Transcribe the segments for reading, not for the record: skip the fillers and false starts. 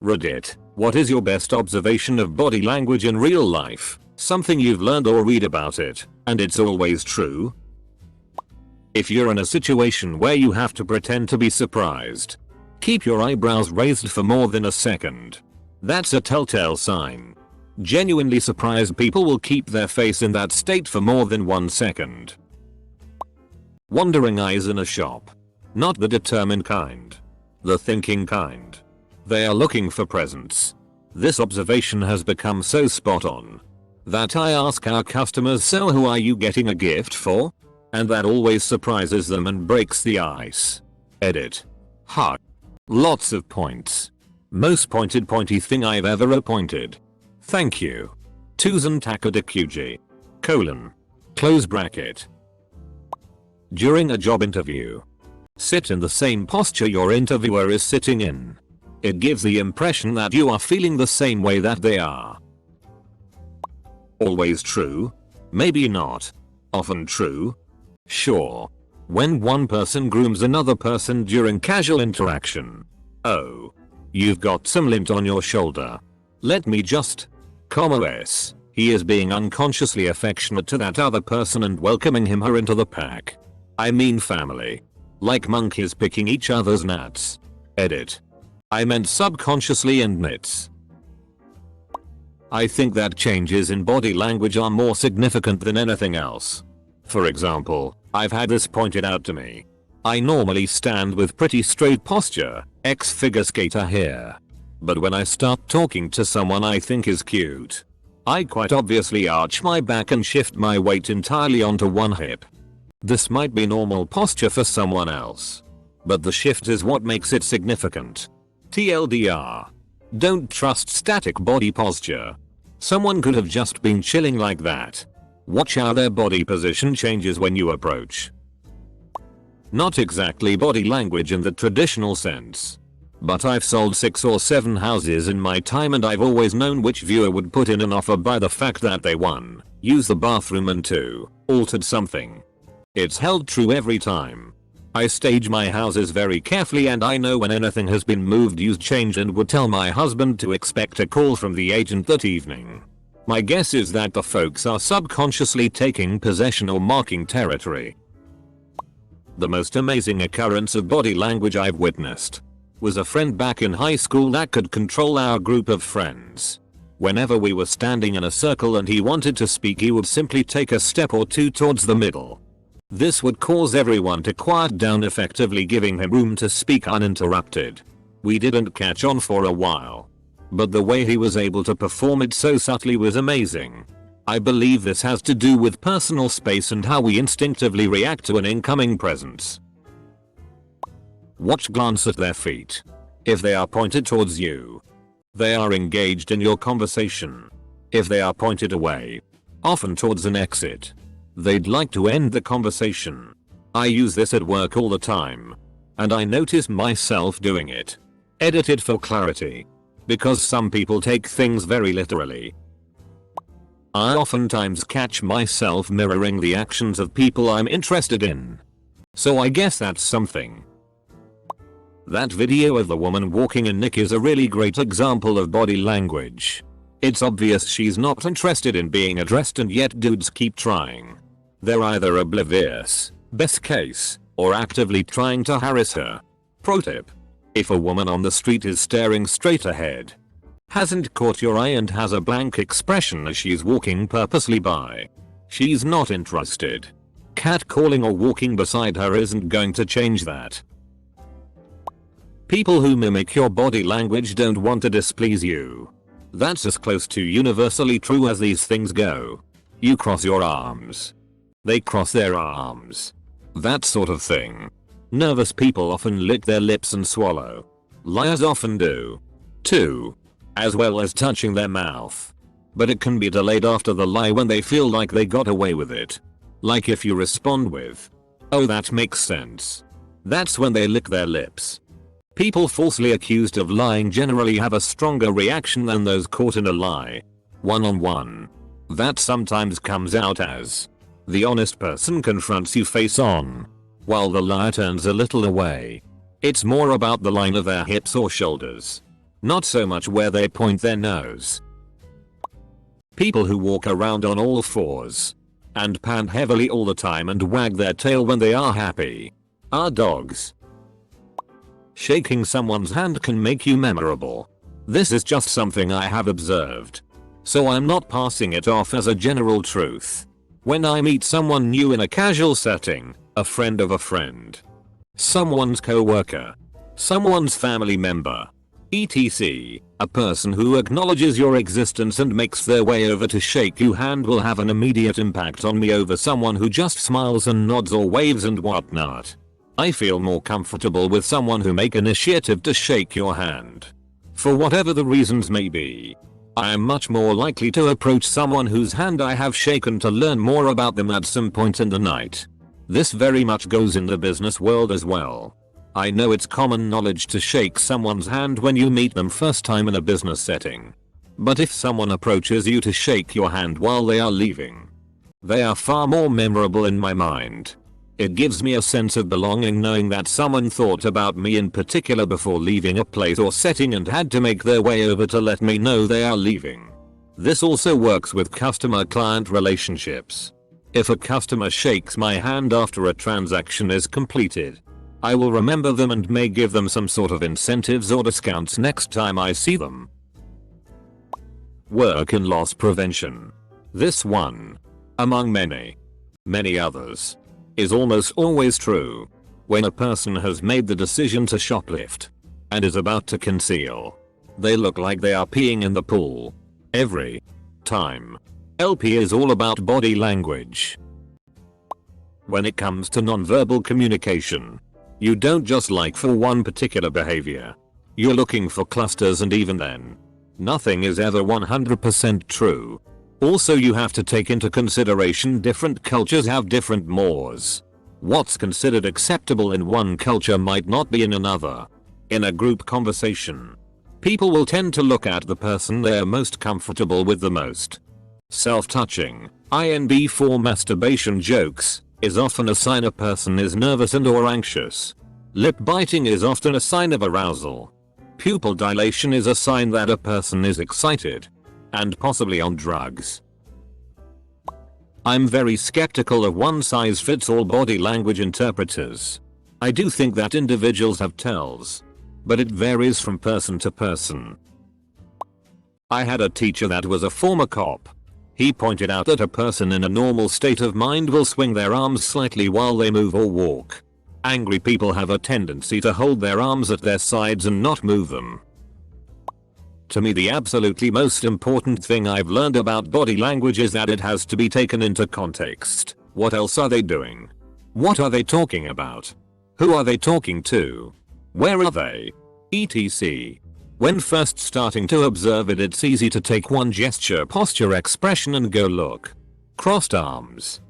Reddit, what is your best observation of body language in real life? Something you've learned or read about it, and it's always true? If you're in a situation where you have to pretend to be surprised, keep your eyebrows raised for more than a second. That's a telltale sign. Genuinely surprised people will keep their face in that state for more than 1 second. Wandering eyes in a shop. Not the determined kind. The thinking kind. They are looking for presents. This observation has become so spot on that I ask our customers, so who are you getting a gift for? And that always surprises them and breaks the ice. Edit. Ha. Lots of points. Most pointy thing I've ever appointed. Thank you. Tuzan Takadakuji. Close bracket. During a job interview, sit in the same posture your interviewer is sitting in. It gives the impression that you are feeling the same way that they are. Always true? Maybe not. Often true? Sure. When one person grooms another person during casual interaction. Oh. You've got some lint on your shoulder. Let me just. S. He is being unconsciously affectionate to that other person and welcoming him/her into the pack. I mean family. Like monkeys picking each other's nuts. Edit. I meant subconsciously and nits. I think that changes in body language are more significant than anything else. For example, I've had this pointed out to me. I normally stand with pretty straight posture, figure skater here. But when I start talking to someone I think is cute, I quite obviously arch my back and shift my weight entirely onto one hip. This might be normal posture for someone else, but the shift is what makes it significant. TLDR. Don't trust static body posture. Someone could have just been chilling like that. Watch how their body position changes when you approach. Not exactly body language in the traditional sense. But I've sold 6 or 7 houses in my time and I've always known which viewer would put in an offer by the fact that they 1. Used the bathroom and 2. Altered something. It's held true every time. I stage my houses very carefully and I know when anything has been moved, used, changed, and would tell my husband to expect a call from the agent that evening. My guess is that the folks are subconsciously taking possession or marking territory. The most amazing occurrence of body language I've witnessed was a friend back in high school that could control our group of friends. Whenever we were standing in a circle and he wanted to speak, he would simply take a step or 2 towards the middle. This would cause everyone to quiet down, effectively giving him room to speak uninterrupted. We didn't catch on for a while, but the way he was able to perform it so subtly was amazing. I believe this has to do with personal space and how we instinctively react to an incoming presence. Watch, glance at their feet. If they are pointed towards you, they are engaged in your conversation. If they are pointed away, often towards an exit, they'd like to end the conversation. I use this at work all the time, and I notice myself doing it. Edited for clarity. Because some people take things very literally. I oftentimes catch myself mirroring the actions of people I'm interested in. So I guess that's something. That video of the woman walking in Nick is a really great example of body language. It's obvious she's not interested in being addressed and yet dudes keep trying. They're either oblivious, best case, or actively trying to harass her. Pro tip. If a woman on the street is staring straight ahead, hasn't caught your eye and has a blank expression as she's walking purposely by, she's not interested. Catcalling or walking beside her isn't going to change that. People who mimic your body language don't want to displease you. That's as close to universally true as these things go. You cross your arms, they cross their arms. That sort of thing. Nervous people often lick their lips and swallow. Liars often do, too, as well as touching their mouth. But it can be delayed after the lie when they feel like they got away with it. Like if you respond with, "Oh, that makes sense," that's when they lick their lips. People falsely accused of lying generally have a stronger reaction than those caught in a lie. One-on-one. That sometimes comes out as, the honest person confronts you face on, while the liar turns a little away. It's more about the line of their hips or shoulders. not so much where they point their nose. People who walk around on all fours and pant heavily all the time and wag their tail when they are happy are dogs. Shaking someone's hand can make you memorable. This is just something I have observed, so I'm not passing it off as a general truth. When I meet someone new in a casual setting, a friend of a friend, someone's co-worker, someone's family member, etc., a person who acknowledges your existence and makes their way over to shake your hand will have an immediate impact on me over someone who just smiles and nods or waves and whatnot. I feel more comfortable with someone who make initiative to shake your hand. For whatever the reasons may be, I am much more likely to approach someone whose hand I have shaken to learn more about them at some point in the night. This very much goes in the business world as well. I know it's common knowledge to shake someone's hand when you meet them first time in a business setting. But if someone approaches you to shake your hand while they are leaving, they are far more memorable in my mind. It gives me a sense of belonging knowing that someone thought about me in particular before leaving a place or setting and had to make their way over to let me know they are leaving. This also works with customer-client relationships. If a customer shakes my hand after a transaction is completed, I will remember them and may give them some sort of incentives or discounts next time I see them. Work in loss prevention. This one, among many others, is almost always true. When a person has made the decision to shoplift and is about to conceal, they look like they are peeing in the pool every time. LP is all about body language. When it comes to nonverbal communication, you don't just like for one particular behavior. You're looking for clusters, and even then, nothing is ever 100% true. Also, you have to take into consideration different cultures have different mores. What's considered acceptable in one culture might not be in another. In a group conversation, people will tend to look at the person they're most comfortable with the most. Self-touching, INB for masturbation jokes, is often a sign a person is nervous and or anxious. Lip biting is often a sign of arousal. Pupil dilation is a sign that a person is excited and possibly on drugs. I'm very skeptical of one-size-fits-all body language interpreters. I do think that individuals have tells, but it varies from person to person. I had a teacher that was a former cop. He pointed out that a person in a normal state of mind will swing their arms slightly while they move or walk. Angry people have a tendency to hold their arms at their sides and not move them. To me, the absolutely most important thing I've learned about body language is that it has to be taken into context. What else are they doing? What are they talking about? Who are they talking to? Where are they? etc. When first starting to observe it, it's easy to take one gesture, posture, expression and go look. Crossed arms.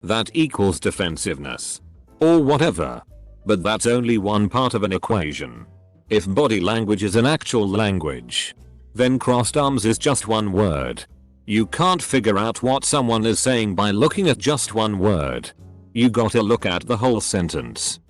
That equals defensiveness. Or whatever. But that's only one part of an equation. If body language is an actual language, then crossed arms is just one word. You can't figure out what someone is saying by looking at just one word. You gotta look at the whole sentence.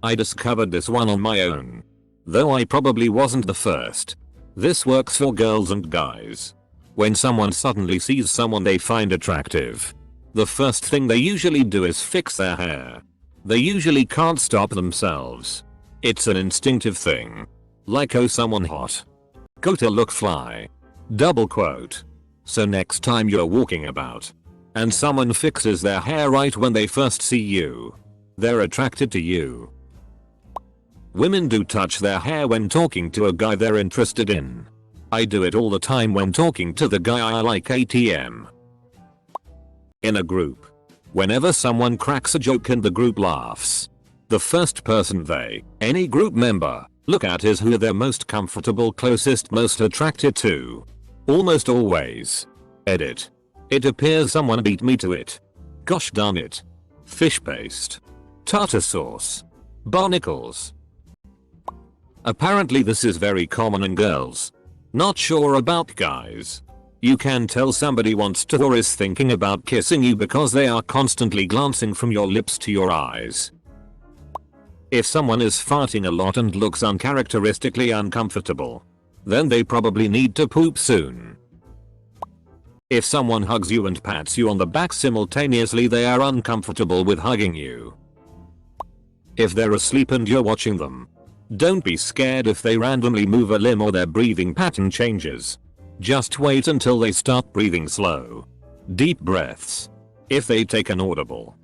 I discovered this one on my own, though I probably wasn't the first. This works for girls and guys. When someone suddenly sees someone they find attractive, the first thing they usually do is fix their hair. They usually can't stop themselves. It's an instinctive thing. Like, oh, someone hot. Go to look fly. Double quote. So next time you're walking about and someone fixes their hair right when they first see you, they're attracted to you. Women do touch their hair when talking to a guy they're interested in. I do it all the time when talking to the guy I like ATM. In a group, whenever someone cracks a joke and the group laughs, the first person any group member, look at is who they're most comfortable, closest, most attracted to. Almost always. Edit. It appears someone beat me to it. Gosh darn it. Fish paste. Tartar sauce. Barnacles. Apparently this is very common in girls. Not sure about guys. You can tell somebody wants to or is thinking about kissing you because they are constantly glancing from your lips to your eyes. If someone is farting a lot and looks uncharacteristically uncomfortable, then they probably need to poop soon. If someone hugs you and pats you on the back simultaneously, they are uncomfortable with hugging you. If they're asleep and you're watching them, don't be scared if they randomly move a limb or their breathing pattern changes. Just wait until they start breathing slow, deep breaths. If they take an audible,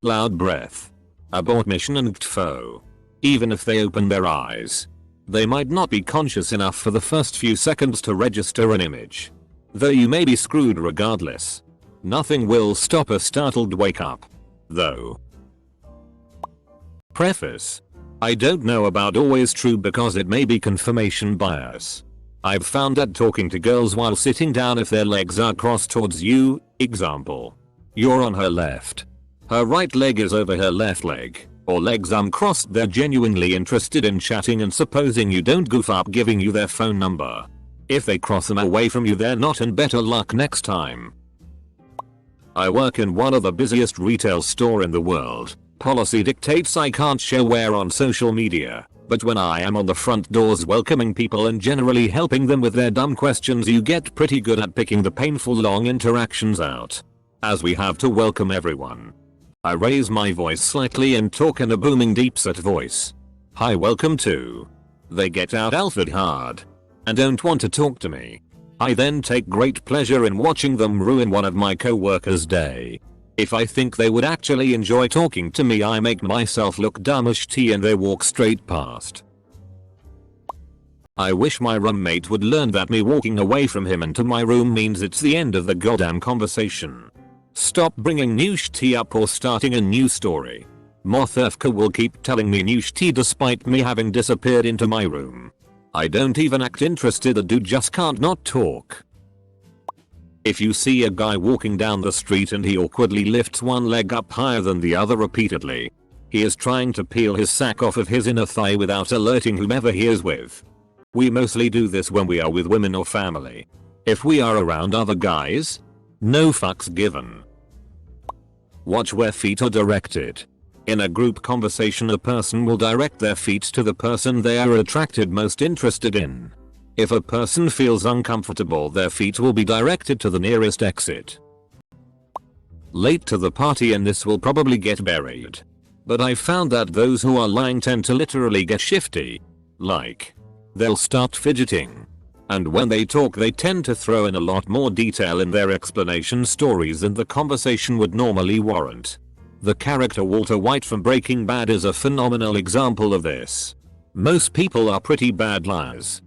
loud breath, abort mission and ktfo. Even if they open their eyes, they might not be conscious enough for the first few seconds to register an image. Though you may be screwed regardless. Nothing will stop a startled wake up, though. Preface. I don't know about always true because it may be confirmation bias. I've found that talking to girls while sitting down, if their legs are crossed towards you, example, you're on her left, her right leg is over her left leg, or legs uncrossed, they're genuinely interested in chatting and supposing you don't goof up giving you their phone number. If they cross them away from you, they're not, and better luck next time. I work in one of the busiest retail store in the world. Policy dictates I can't share where on social media, but when I am on the front doors welcoming people and generally helping them with their dumb questions, you get pretty good at picking the painful long interactions out. As we have to welcome everyone, I raise my voice slightly and talk in a booming deep set voice. Hi, welcome to. They get out alphaed hard and don't want to talk to me. I then take great pleasure in watching them ruin one of my co-workers' day. If I think they would actually enjoy talking to me, I make myself look dumb as tea and they walk straight past. I wish my roommate would learn that me walking away from him and to my room means it's the end of the goddamn conversation. Stop bringing new tea up or starting a new story. Mothefka will keep telling me new tea despite me having disappeared into my room. I don't even act interested, the dude just can't not talk. If you see a guy walking down the street and he awkwardly lifts one leg up higher than the other repeatedly, he is trying to peel his sack off of his inner thigh without alerting whomever he is with. We mostly do this when we are with women or family. If we are around other guys, no fucks given. Watch where feet are directed. In a group conversation, a person will direct their feet to the person they are attracted most interested in. If a person feels uncomfortable, their feet will be directed to the nearest exit. Late to the party, and this will probably get buried, but I found that those who are lying tend to literally get shifty. Like, they'll start fidgeting. And when they talk, they tend to throw in a lot more detail in their explanation stories than the conversation would normally warrant. The character Walter White from Breaking Bad is a phenomenal example of this. Most people are pretty bad liars.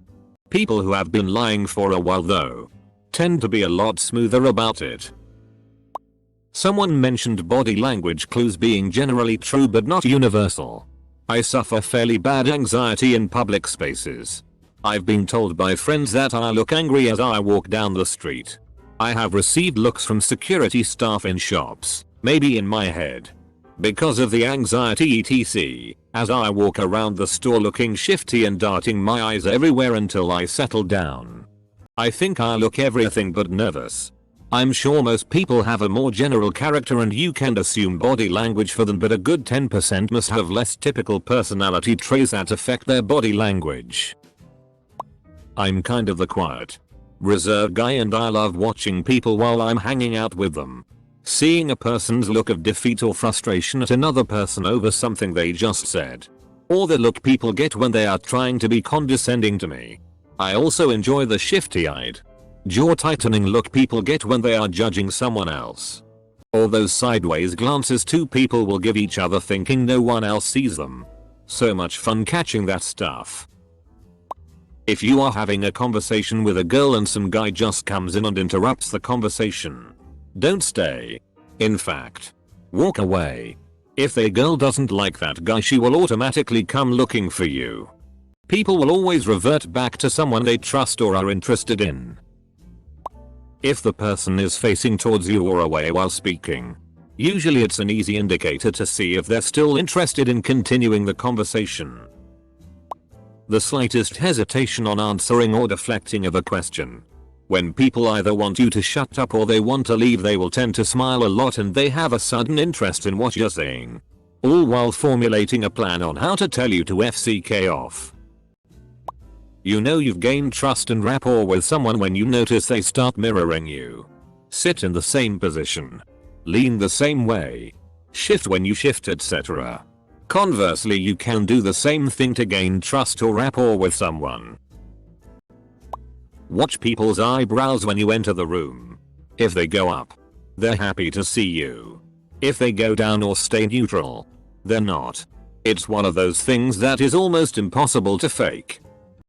People who have been lying for a while, though, tend to be a lot smoother about it. Someone mentioned body language clues being generally true but not universal. I suffer fairly bad anxiety in public spaces. I've been told by friends that I look angry as I walk down the street. I have received looks from security staff in shops, maybe in my head, because of the anxiety etc. as I walk around the store looking shifty and darting my eyes everywhere until I settle down. I think I look everything but nervous. I'm sure most people have a more general character and you can assume body language for them, but a good 10% must have less typical personality traits that affect their body language. I'm kind of the quiet, reserved guy, and I love watching people while I'm hanging out with them. Seeing a person's look of defeat or frustration at another person over something they just said, or the look people get when they are trying to be condescending to me. I also enjoy the shifty-eyed, jaw-tightening look people get when they are judging someone else, or those sideways glances two people will give each other thinking no one else sees them. So much fun catching that stuff. If you are having a conversation with a girl and some guy just comes in and interrupts the conversation, don't stay. In fact, walk away. If the girl doesn't like that guy, she will automatically come looking for you. People will always revert back to someone they trust or are interested in. If the person is facing towards you or away while speaking, usually it's an easy indicator to see if they're still interested in continuing the conversation. The slightest hesitation on answering or deflecting of a question. When people either want you to shut up or they want to leave, they will tend to smile a lot and they have a sudden interest in what you're saying. all while formulating a plan on how to tell you to FCK off. You know you've gained trust and rapport with someone when you notice they start mirroring you. Sit in the same position. Lean the same way. Shift when you shift, etc. Conversely, you can do the same thing to gain trust or rapport with someone. Watch people's eyebrows when you enter the room. If they go up, they're happy to see you. If they go down or stay neutral, they're not. It's one of those things that is almost impossible to fake,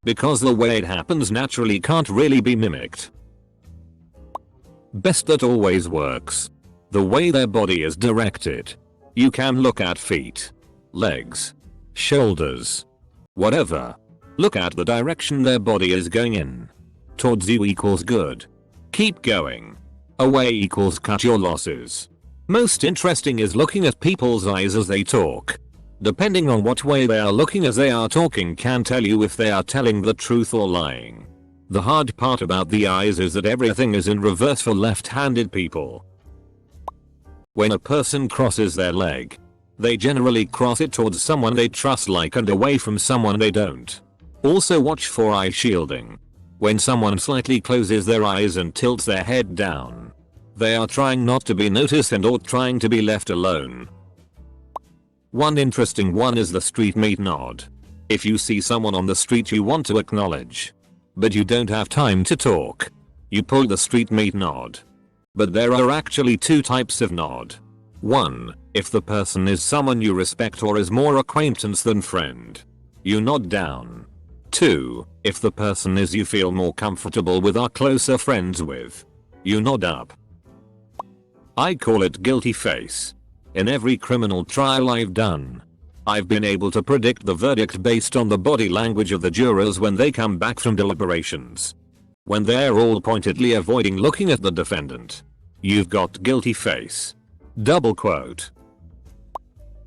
because the way it happens naturally can't really be mimicked. Best that always works. The way their body is directed. You can look at feet, legs, shoulders, whatever. Look at the direction their body is going in. Towards you equals good. Keep going. Away equals cut your losses. Most interesting is looking at people's eyes as they talk. Depending on what way they are looking as they are talking can tell you if they are telling the truth or lying. The hard part about the eyes is that everything is in reverse for left-handed people. When a person crosses their leg, they generally cross it towards someone they trust and away from someone they don't. Also watch for eye shielding. When someone slightly closes their eyes and tilts their head down, they are trying not to be noticed or trying to be left alone. One interesting one is the street meet nod. If you see someone on the street you want to acknowledge, but you don't have time to talk, you pull the street meet nod. But there are actually two types of nod. 1. If the person is someone you respect or is more acquaintance than friend, you nod down. 2. If the person is you feel more comfortable with or closer friends with, you nod up. I call it guilty face. In every criminal trial I've done, I've been able to predict the verdict based on the body language of the jurors when they come back from deliberations. When they're all pointedly avoiding looking at the defendant, you've got guilty face. Double quote.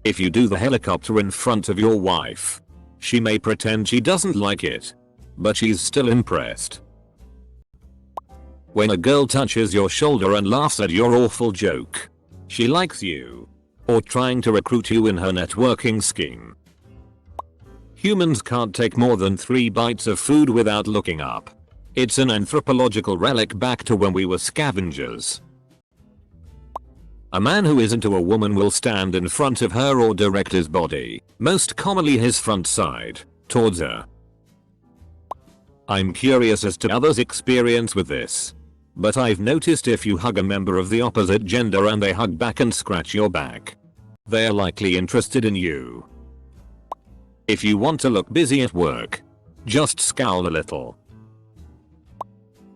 If you do the helicopter in front of your wife, she may pretend she doesn't like it, but she's still impressed. When a girl touches your shoulder and laughs at your awful joke, she likes you, or trying to recruit you in her networking scheme. Humans can't take more than 3 bites of food without looking up. It's an anthropological relic back to when we were scavengers. A man who is into a woman will stand in front of her or direct his body, most commonly his front side, towards her. I'm curious as to others' experience with this, but I've noticed if you hug a member of the opposite gender and they hug back and scratch your back, they're likely interested in you. If you want to look busy at work, just scowl a little.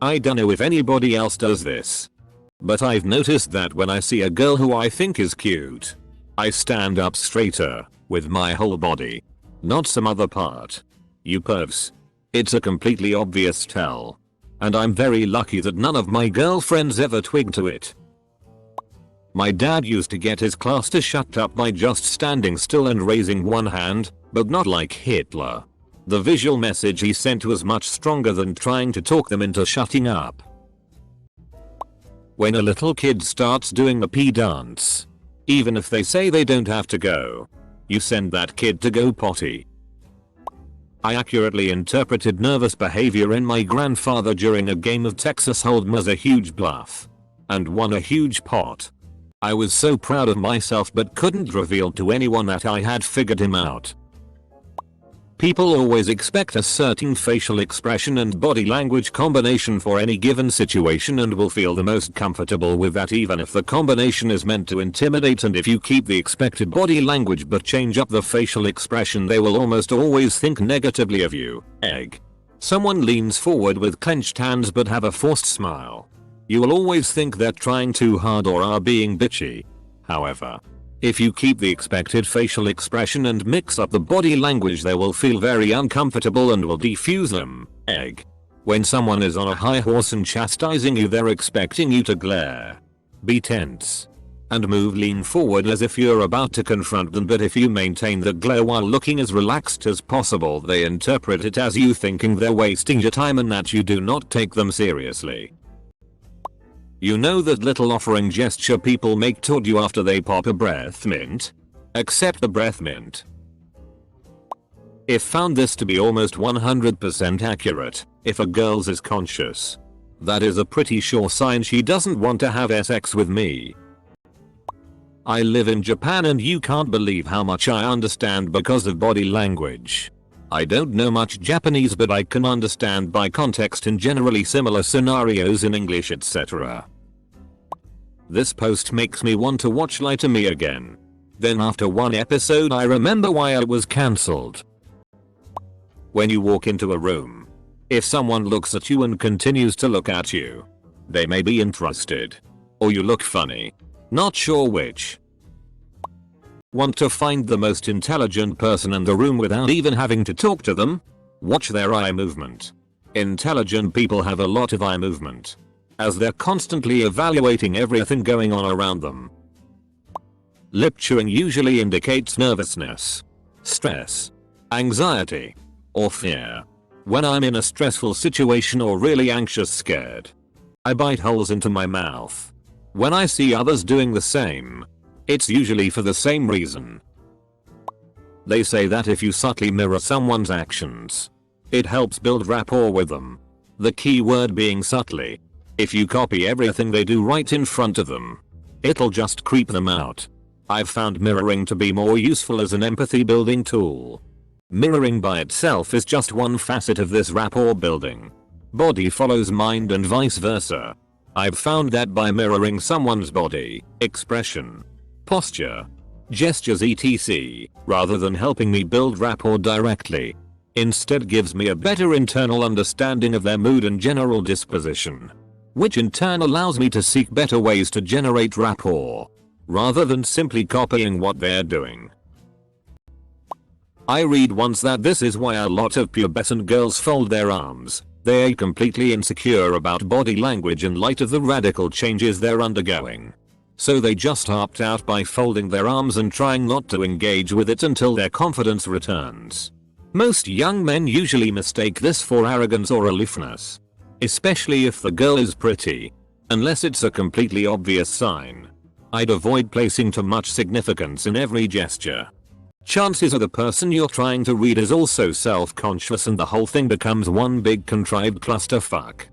I don't know if anybody else does this, but I've noticed that when I see a girl who I think is cute, I stand up straighter, with my whole body, not some other part. You pervs. It's a completely obvious tell. And I'm very lucky that none of my girlfriends ever twigged to it. My dad used to get his class to shut up by just standing still and raising one hand, but not like Hitler. The visual message he sent was much stronger than trying to talk them into shutting up. When a little kid starts doing the pee dance, even if they say they don't have to go, you send that kid to go potty. I accurately interpreted nervous behavior in my grandfather during a game of Texas Hold'em as a huge bluff, and won a huge pot. I was so proud of myself but couldn't reveal to anyone that I had figured him out. People always expect a certain facial expression and body language combination for any given situation and will feel the most comfortable with that even if the combination is meant to intimidate, and if you keep the expected body language but change up the facial expression they will almost always think negatively of you. Egg. Someone leans forward with clenched hands but have a forced smile. You will always think they're trying too hard or are being bitchy. However, if you keep the expected facial expression and mix up the body language they will feel very uncomfortable and will defuse them. Egg. When someone is on a high horse and chastising you they're expecting you to glare, be tense, and lean forward as if you're about to confront them, but if you maintain the glare while looking as relaxed as possible they interpret it as you thinking they're wasting your time and that you do not take them seriously. You know that little offering gesture people make toward you after they pop a breath mint? Except the breath mint. If found this to be almost 100% accurate, if a girl's is conscious, that is a pretty sure sign she doesn't want to have sex with me. I live in Japan and you can't believe how much I understand because of body language. I don't know much Japanese but I can understand by context in generally similar scenarios in English etc. This post makes me want to watch Lie to Me again. Then after one episode I remember why it was cancelled. When you walk into a room, if someone looks at you and continues to look at you, they may be interested. Or you look funny. Not sure which. Want to find the most intelligent person in the room without even having to talk to them? Watch their eye movement. Intelligent people have a lot of eye movement, as they're constantly evaluating everything going on around them. Lip chewing usually indicates nervousness, stress, anxiety, or fear. When I'm in a stressful situation or really anxious scared, I bite holes into my mouth. When I see others doing the same, it's usually for the same reason. They say that if you subtly mirror someone's actions, it helps build rapport with them. The key word being subtly. If you copy everything they do right in front of them, it'll just creep them out. I've found mirroring to be more useful as an empathy building tool. Mirroring by itself is just one facet of this rapport building. Body follows mind and vice versa. I've found that by mirroring someone's body, expression, posture, gestures etc., rather than helping me build rapport directly, instead gives me a better internal understanding of their mood and general disposition, which in turn allows me to seek better ways to generate rapport, rather than simply copying what they're doing. I read once that this is why a lot of pubescent girls fold their arms. They are completely insecure about body language in light of the radical changes they're undergoing. So they just opt out by folding their arms and trying not to engage with it until their confidence returns. Most young men usually mistake this for arrogance or aloofness, especially if the girl is pretty, unless it's a completely obvious sign. I'd avoid placing too much significance in every gesture. Chances are the person you're trying to read is also self-conscious and the whole thing becomes one big contrived clusterfuck.